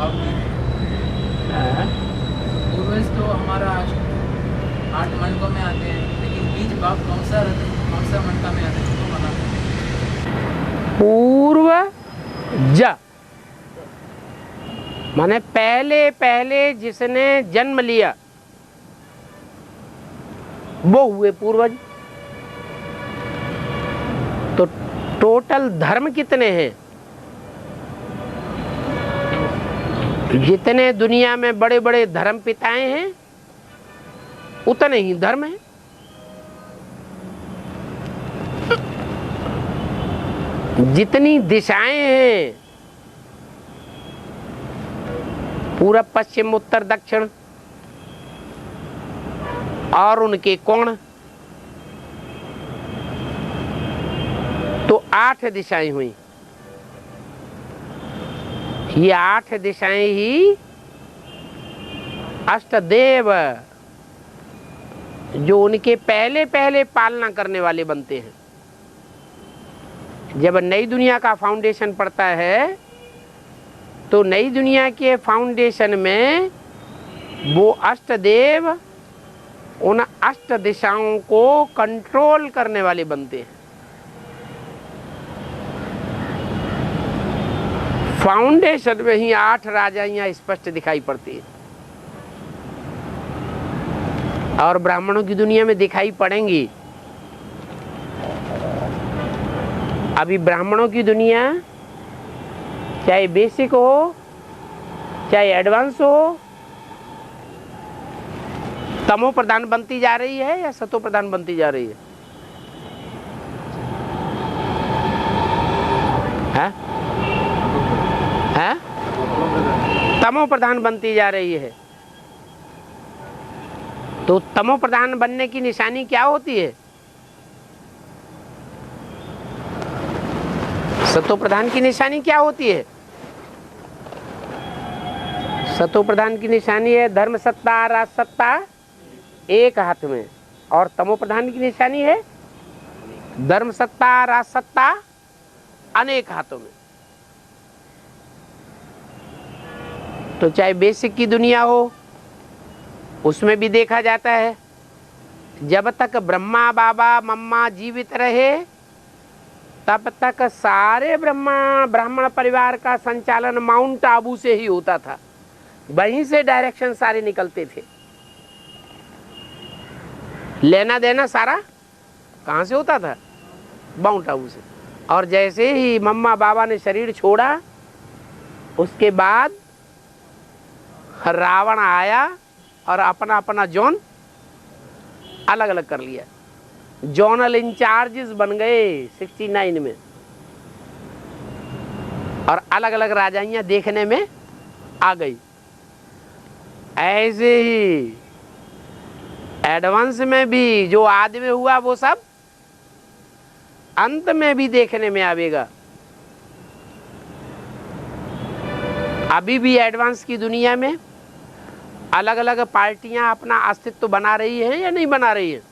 भाव नहीं है। पूर्वज तो हमारा 8 मंडकों में आते हैं, लेकिन बीज भाव कौन सा मंडका में आते हैं तो बनाते हैं। पूर्व ज माने पहले पहले जिसने जन्म लिया वो हुए पूर्वज। तो टोटल धर्म कितने हैं? जितने दुनिया में बड़े बड़े धर्म पिताएं हैं उतने ही धर्म हैं। जितनी दिशाएं हैं, पूरब पश्चिम उत्तर दक्षिण और उनके कोण, तो 8 दिशाएं हुई। ये 8 दिशाएं ही अष्टदेव जो उनके पहले पहले पालना करने वाले बनते हैं। जब नई दुनिया का फाउंडेशन पड़ता है तो नई दुनिया के फाउंडेशन में वो अष्टदेव उन 8 दिशाओं को कंट्रोल करने वाले बनते हैं। फाउंडेशन में ही 8 राजाइयां स्पष्ट दिखाई पड़ती है और ब्राह्मणों की दुनिया में दिखाई पड़ेंगी। अभी ब्राह्मणों की दुनिया चाहे बेसिक हो चाहे एडवांस हो, तमो प्रधान बनती जा रही है या सतो प्रधान बनती जा रही है? है? तमो प्रधान बनती जा रही है। तो तमो प्रधान बनने की निशानी क्या होती है? सतो प्रधान की निशानी क्या होती है? सतो प्रधान की निशानी है धर्म सत्ता राज सत्ता एक हाथ में, और तमो प्रधान की निशानी है धर्म सत्ता राज सत्ता अनेक हाथों में। तो चाहे बेसिक की दुनिया हो उसमें भी देखा जाता है, जब तक ब्रह्मा बाबा मम्मा जीवित रहे तब तक सारे ब्राह्मण परिवार का संचालन माउंट आबू से ही होता था। वहीं से डायरेक्शन सारे निकलते थे। लेना देना सारा कहाँ से होता था? माउंट आबू से। और जैसे ही मम्मा बाबा ने शरीर छोड़ा उसके बाद रावण आया और अपना अपना जोन अलग अलग कर लिया। जोनल इंचार्जेस बन गए 69 में, और अलग अलग राजाइयां देखने में आ गई। ऐसे ही एडवांस में भी जो आदमी हुआ वो सब अंत में भी देखने में आवेगा। अभी भी एडवांस की दुनिया में अलग अलग पार्टियां अपना अस्तित्व बना रही हैं या नहीं बना रही हैं?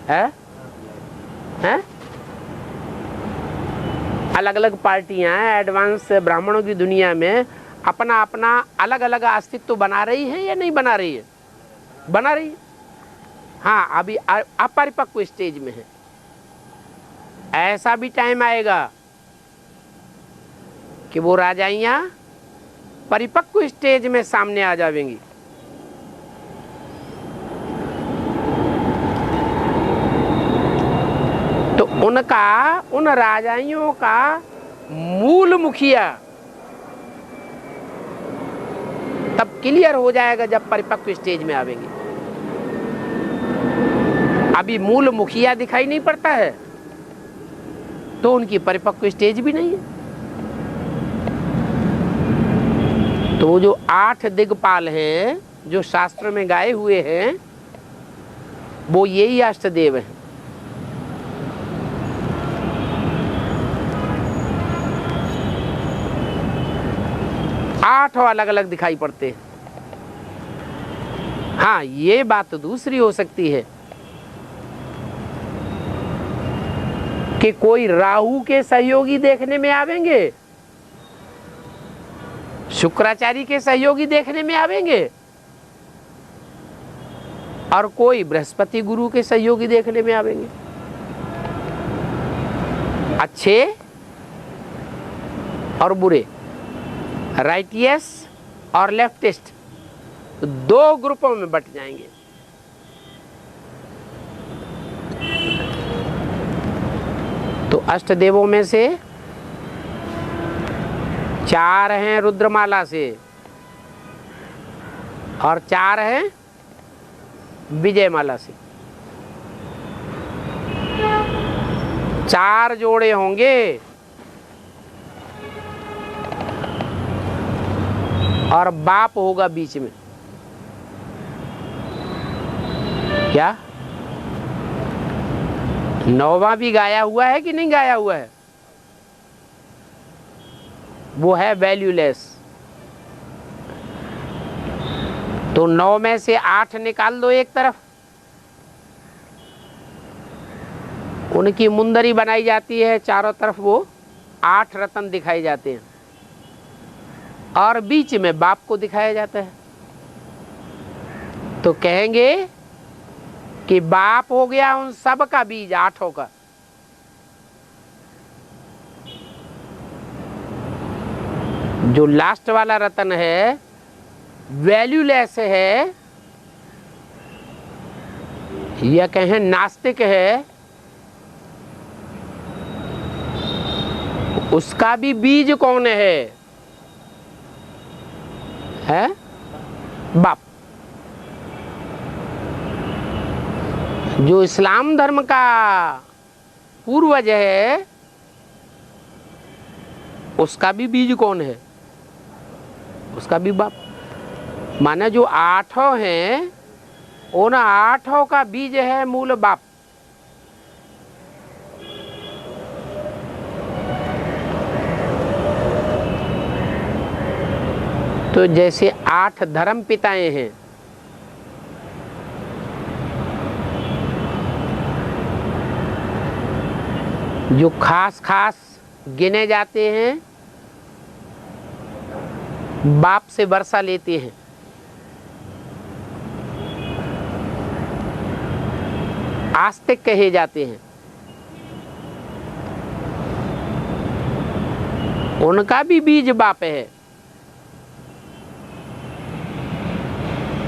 हैं? अलग अलग पार्टियां एडवांस ब्राह्मणों की दुनिया में अपना अपना अलग अलग अस्तित्व बना रही है या नहीं बना रही है? बना रही है। हाँ, अभी अपरिपक्व स्टेज में है। ऐसा भी टाइम आएगा कि वो राजाइयां परिपक्व स्टेज में सामने आ जाएंगी। तो उन राजाइयों का मूल मुखिया तब क्लियर हो जाएगा जब परिपक्व स्टेज में आवेंगे। अभी मूल मुखिया दिखाई नहीं पड़ता है तो उनकी परिपक्व स्टेज भी नहीं है। तो वो जो 8 दिग्पाल हैं जो शास्त्र में गाए हुए हैं वो यही अष्टदेव हैं। आठों अलग अलग दिखाई पड़ते हैं। हाँ, ये बात दूसरी हो सकती है कि कोई राहु के सहयोगी देखने में आवेंगे शुक्राचार्य के सहयोगी देखने में आवेंगे और कोई बृहस्पति गुरु के सहयोगी देखने में आवेंगे। अच्छे और बुरे, राइटियस और लेफ्टिस्ट, दो ग्रुपों में बट जाएंगे। तो अष्टदेवों में से 4 हैं रुद्रमाला से और 4 हैं विजयमाला से। 4 जोड़े होंगे और बाप होगा बीच में। क्या 9वां भी गाया हुआ है कि नहीं गाया हुआ है? वो है वैल्यूलेस। तो 9 में से 8 निकाल दो एक तरफ, उनकी मुंदरी बनाई जाती है, चारों तरफ वो 8 रत्न दिखाए जाते हैं और बीच में बाप को दिखाया जाता है। तो कहेंगे कि बाप हो गया उन सब का बीज, 8 का। जो लास्ट वाला रत्न है वैल्यूलेस है या कहें नास्तिक है, उसका भी बीज कौन है? बाप। जो इस्लाम धर्म का पूर्वज है उसका भी बीज कौन है? उसका भी बाप। माने जो 8 हैं उन 8 का बीज है मूल बाप। तो जैसे 8 धर्म पिताएं हैं, जो खास खास गिने जाते हैं, बाप से वर्षा लेते हैं। आस्तिक कहे जाते हैं, उनका भी बीज बाप है।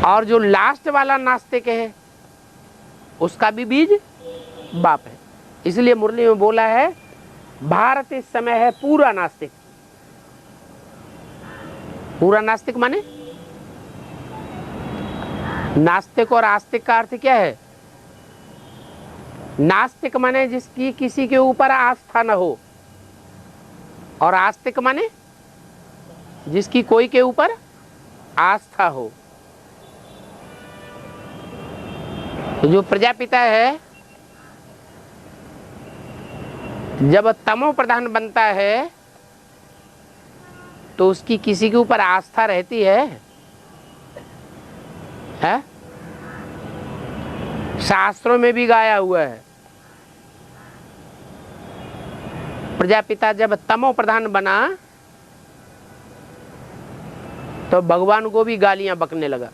और जो लास्ट वाला नास्तिक है उसका भी बीज बाप है। इसलिए मुरली में बोला है भारत इस समय है पूरा नास्तिक। पूरा नास्तिक माने नास्तिक और आस्तिक का अर्थ क्या है? नास्तिक माने जिसकी किसी के ऊपर आस्था न हो, और आस्तिक माने जिसकी कोई के ऊपर आस्था हो। तो जो प्रजापिता है जब तमो प्रधान बनता है तो उसकी किसी के ऊपर आस्था रहती है? शास्त्रों में भी गाया हुआ है। प्रजापिता जब तमो प्रधान बना तो भगवान को भी गालियां बकने लगा।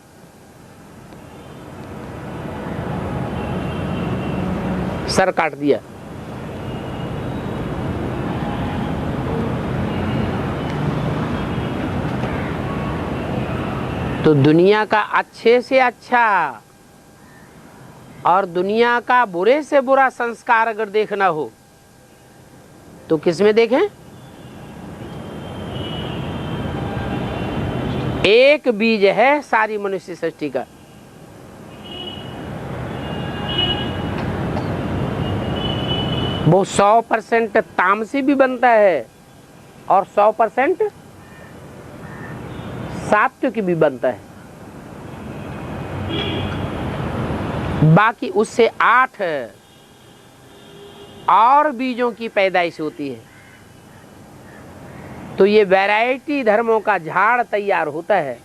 सर काट दिया। तो दुनिया का अच्छे से अच्छा और दुनिया का बुरे से बुरा संस्कार अगर देखना हो तो किस में देखें? एक बीज है सारी मनुष्य सृष्टि का। वो 100% तामसी भी बनता है और 100% सात्विक भी बनता है। बाकी उससे 8 और बीजों की पैदाइश होती है। तो ये वैरायटी धर्मों का झाड़ तैयार होता है।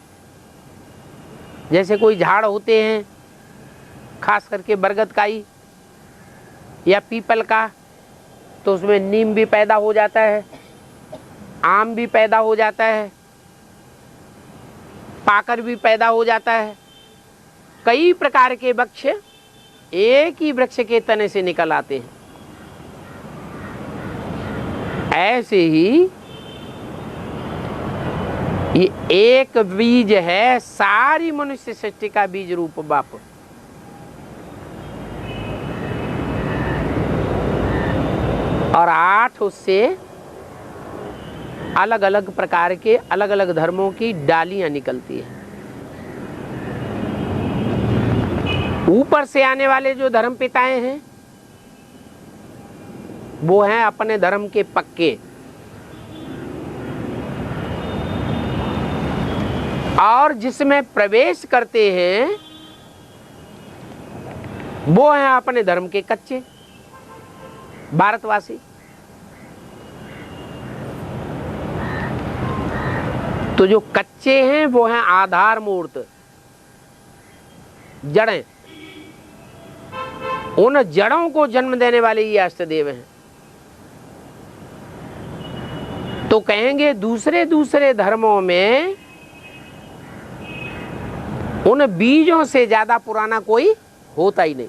जैसे कोई झाड़ होते हैं खास करके बरगद का ही या पीपल का, तो उसमें नीम भी पैदा हो जाता है, आम भी पैदा हो जाता है, पाकर भी पैदा हो जाता है। कई प्रकार के वृक्ष एक ही वृक्ष के तने से निकल आते हैं। ऐसे ही ये एक बीज है, सारी मनुष्य सृष्टि का बीज रूप बाप। और 8 उससे अलग अलग प्रकार के अलग अलग धर्मों की डालियां निकलती हैं। ऊपर से आने वाले जो धर्म पिताएं हैं वो हैं अपने धर्म के पक्के, और जिसमें प्रवेश करते हैं वो हैं अपने धर्म के कच्चे भारतवासी। तो जो कच्चे हैं वो हैं आधार मूर्त, जड़ें। उन जड़ों को जन्म देने वाले ये अष्टदेव हैं। तो कहेंगे दूसरे दूसरे धर्मों में उन बीजों से ज्यादा पुराना कोई होता ही नहीं।